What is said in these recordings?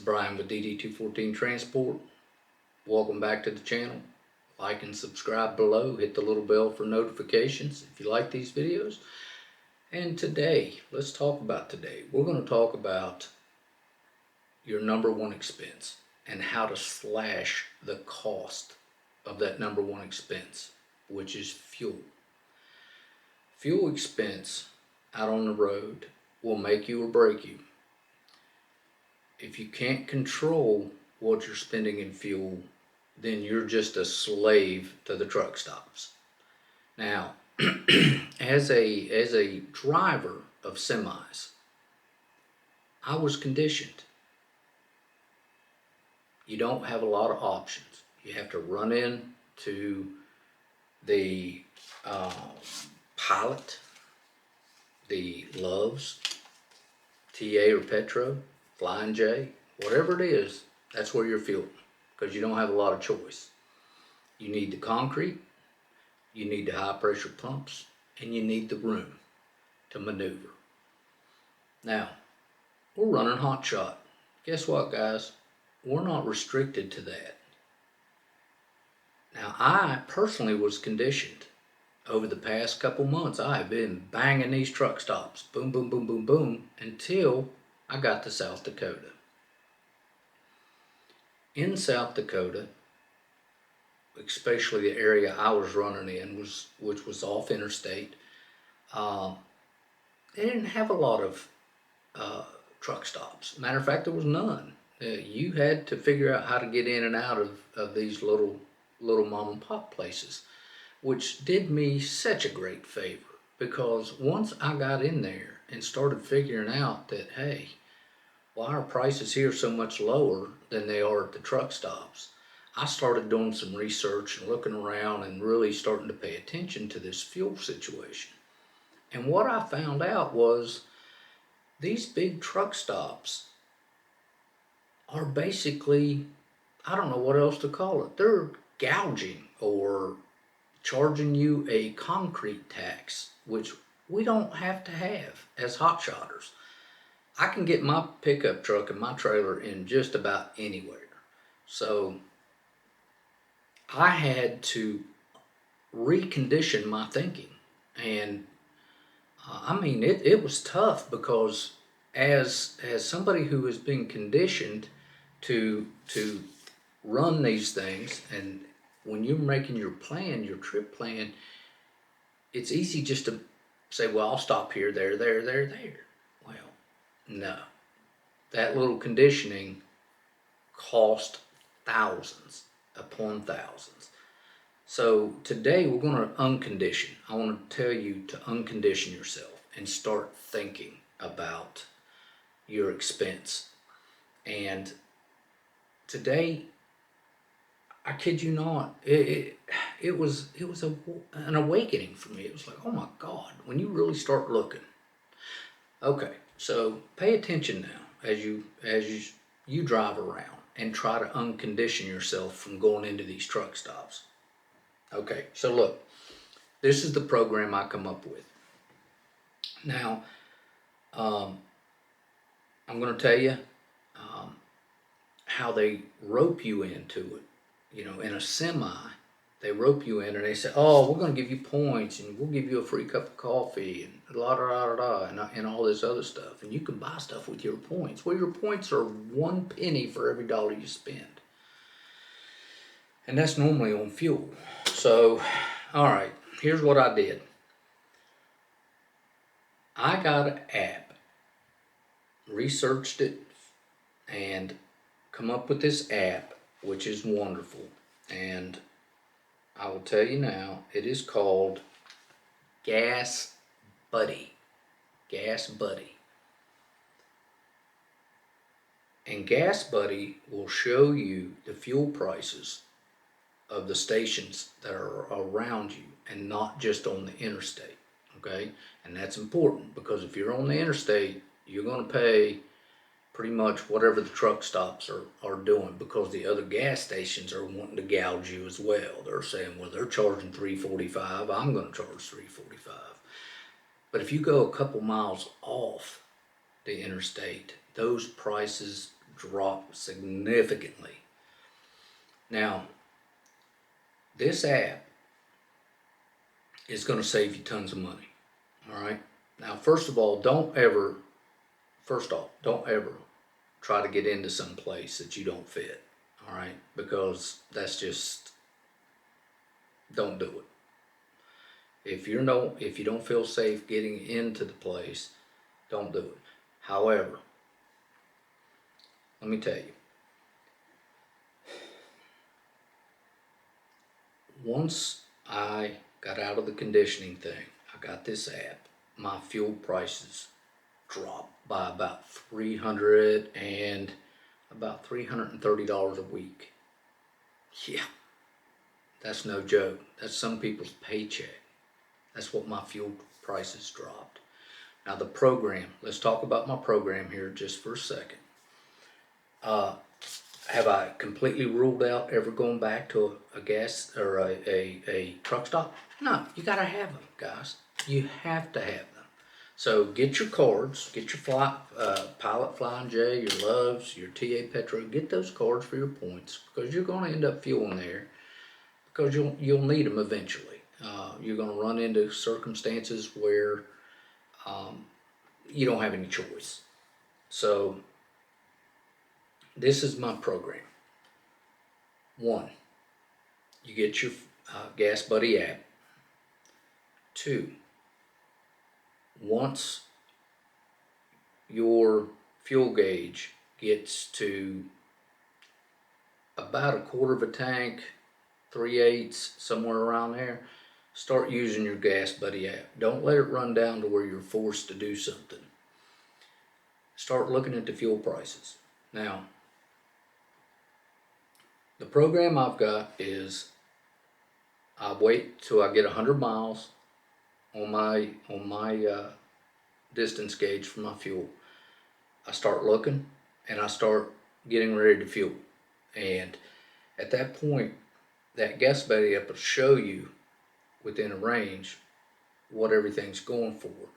Bryan with DD214 Transport. Welcome back to the channel. Like and subscribe below. Hit the little bell for notifications if you like these videos. And today, let's talk about today. We're going to talk about your number one expense and how to slash the cost of that number one expense, which is fuel. Fuel expense out on the road will make you or break you. If you can't control what you're spending in fuel, then you're just a slave to the truck stops. Now, as a driver of semis, I was conditioned. You don't have a lot of options. You have to run in to the Pilot, the Loves, TA or Petro, Flying J, whatever it is, that's where you're fueling, because you don't have a lot of choice. You need the concrete, you need the high pressure pumps, and you need the room to maneuver. Now, we're running Hotshot. Guess what, guys? We're not restricted to that. Now, I personally was conditioned over the past couple months. I have been banging these truck stops, boom, boom, boom, boom, boom, until I got to South Dakota. In South Dakota, especially the area I was running in, which was off interstate, they didn't have a lot of truck stops. Matter of fact, there was none. You had to figure out how to get in and out of these little mom and pop places, which did me such a great favor, because once I got in there and started figuring out that, hey, why are prices here so much lower than they are at the truck stops, I started doing some research and looking around and really starting to pay attention to this fuel situation. And what I found out was these big truck stops are basically, I don't know what else to call it, they're gouging or charging you a concrete tax, which we don't have to have as hotshotters. I can get my pickup truck and my trailer in just about anywhere. So I had to recondition my thinking. And I mean, it was tough, because as somebody who has been conditioned to run these things, and when you're making your plan, your trip plan, it's easy just to say, well, I'll stop here, there. Well, no. That little conditioning cost thousands upon thousands. So today we're going to uncondition. I want to tell you to uncondition yourself and start thinking about your expense. And today, I kid you not, it was an awakening for me. It was like, oh my God, when you really start looking. Okay, so pay attention now as you drive around and try to uncondition yourself from going into these truck stops. Okay, so look, this is the program I come up with. Now, I'm going to tell you how they rope you into it. You know, in a semi, they rope you in and they say, oh, we're going to give you points and we'll give you a free cup of coffee and and all this other stuff. And you can buy stuff with your points. Well, your points are 1 penny for every dollar you spend. And that's normally on fuel. So, all right, here's what I did. I got an app, researched it, and come up with this app, which is wonderful. And I will tell you now, it is called Gas Buddy. Gas Buddy. And Gas Buddy will show you the fuel prices of the stations that are around you and not just on the interstate. Okay? And that's important, because if you're on the interstate, you're going to pay pretty much whatever the truck stops are doing, because the other gas stations are wanting to gouge you as well. They're saying, well, they're charging $3.45, I'm going to charge $3.45. But if you go a couple miles off the interstate, those prices drop significantly. Now, this app is going to save you tons of money. All right. Now, first off, don't ever try to get into some place that you don't fit. All right, because that's just, don't do it. If you don't feel safe getting into the place, don't do it. However, let me tell you, once I got out of the conditioning thing, I got this app, my fuel prices dropped by about $330 a week. Yeah, that's no joke. That's some people's paycheck. That's what my fuel prices dropped. Now the program, let's talk about my program here just for a second. Have I completely ruled out ever going back to a gas or a truck stop? No, you gotta have them, guys. You have to have them. So get your cards, get your Pilot Flying J, your Loves, your TA Petro, get those cards for your points, because you're gonna end up fueling there, because you'll need them eventually. You're gonna run into circumstances where you don't have any choice. So this is my program. 1, you get your Gas Buddy app. 2, once your fuel gauge gets to about a quarter of a tank, 3/8, somewhere around there, start using your Gas Buddy app. Don't let it run down to where you're forced to do something. Start looking at the fuel prices. Now, the program I've got is I wait till I get 100 miles on my distance gauge for my fuel. I start looking and I start getting ready to fuel. And at that point, that Gas Buddy app will show you within a range what everything's going for,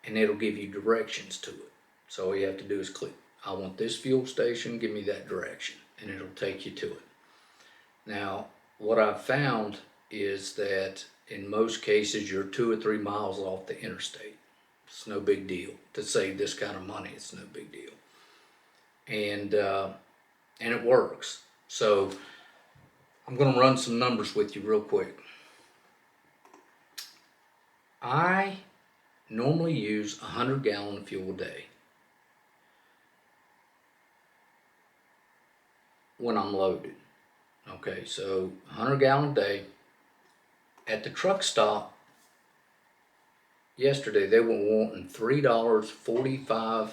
and it'll give you directions to it. So all you have to do is click, I want this fuel station, give me that direction, and it'll take you to it. Now, what I've found is that in most cases you're 2 or 3 miles off the interstate. It's no big deal to save this kind of money. It's no big deal, and it works. So I'm going to run some numbers with you real quick. I normally use 100 gallons of fuel a day when I'm loaded. Okay, so 100 gallons a day. At the truck stop yesterday, they were wanting $3.45.9.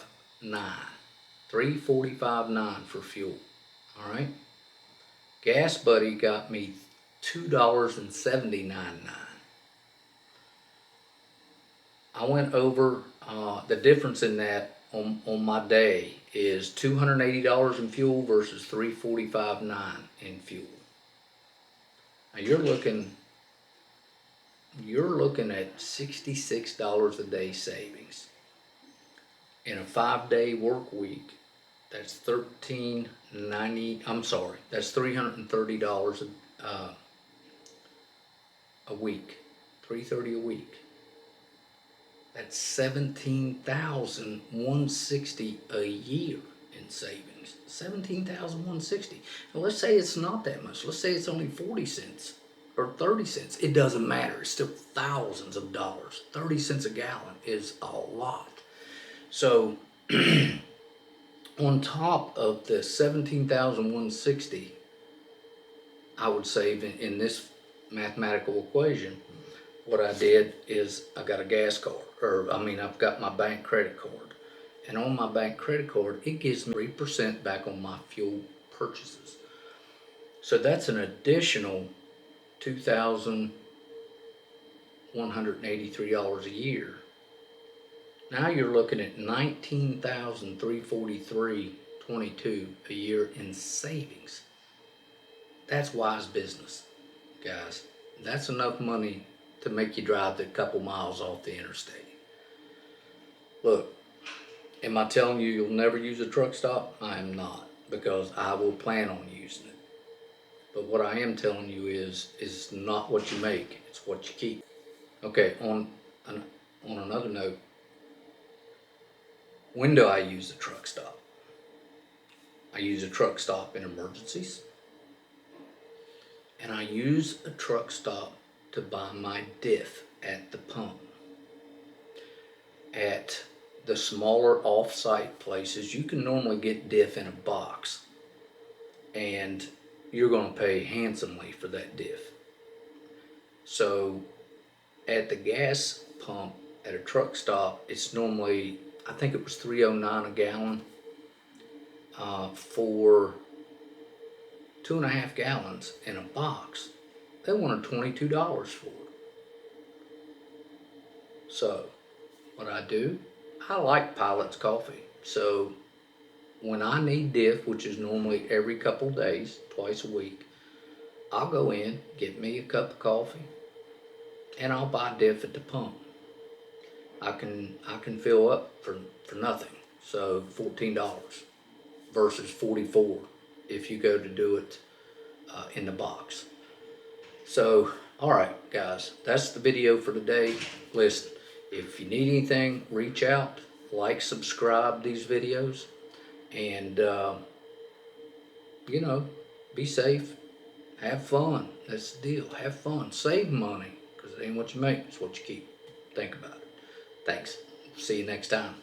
$3.45.9 for fuel. All right. Gas Buddy got me $2.79.9. I went over the difference in that on my day is $280 in fuel versus $345.9 in fuel. Now you're looking at $66 a day savings. In a 5-day work week, that's $1,390. I'm sorry, that's $330 a week. $330 a week. That's $17,160 a year in savings. $17,160. Now let's say it's not that much. Let's say it's only 40 cents or 30 cents. It doesn't matter. It's still thousands of dollars. 30 cents a gallon is a lot. So on top of the $17,160 I would save in this mathematical equation, what I did is I got a gas card, I've got my bank credit card, and on my bank credit card it gives me 3% back on my fuel purchases. So that's an additional $2,183 a year. Now you're looking at $19,343.22 a year in savings. That's wise business, guys. That's enough money to make you drive a couple miles off the interstate. Look, am I telling you you'll never use a truck stop? I am not. because I will plan on using it. But what I am telling you is not what you make, it's what you keep. Okay, on another note, when do I use a truck stop? I use a truck stop in emergencies, and I use a truck stop to buy my diff at the pump. At the smaller off-site places, you can normally get diff in a box, and you're going to pay handsomely for that diff. So at the gas pump at a truck stop, it's normally, I think it was $3.09 a gallon for 2.5 gallons in a box. They wanted $22 for it. So what I do, I like Pilot's coffee. So when I need diff, which is normally every couple days, twice a week, I'll go in, get me a cup of coffee, and I'll buy diff at the pump. I can fill up for nothing. So $14 versus $44 if you go to do it in the box. So, all right, guys, that's the video for today. Listen, if you need anything, reach out, like, subscribe these videos, and you know, be safe, have fun. That's the deal. Have fun, save money, because it ain't what you make, it's what you keep. Think about it. Thanks. See you next time.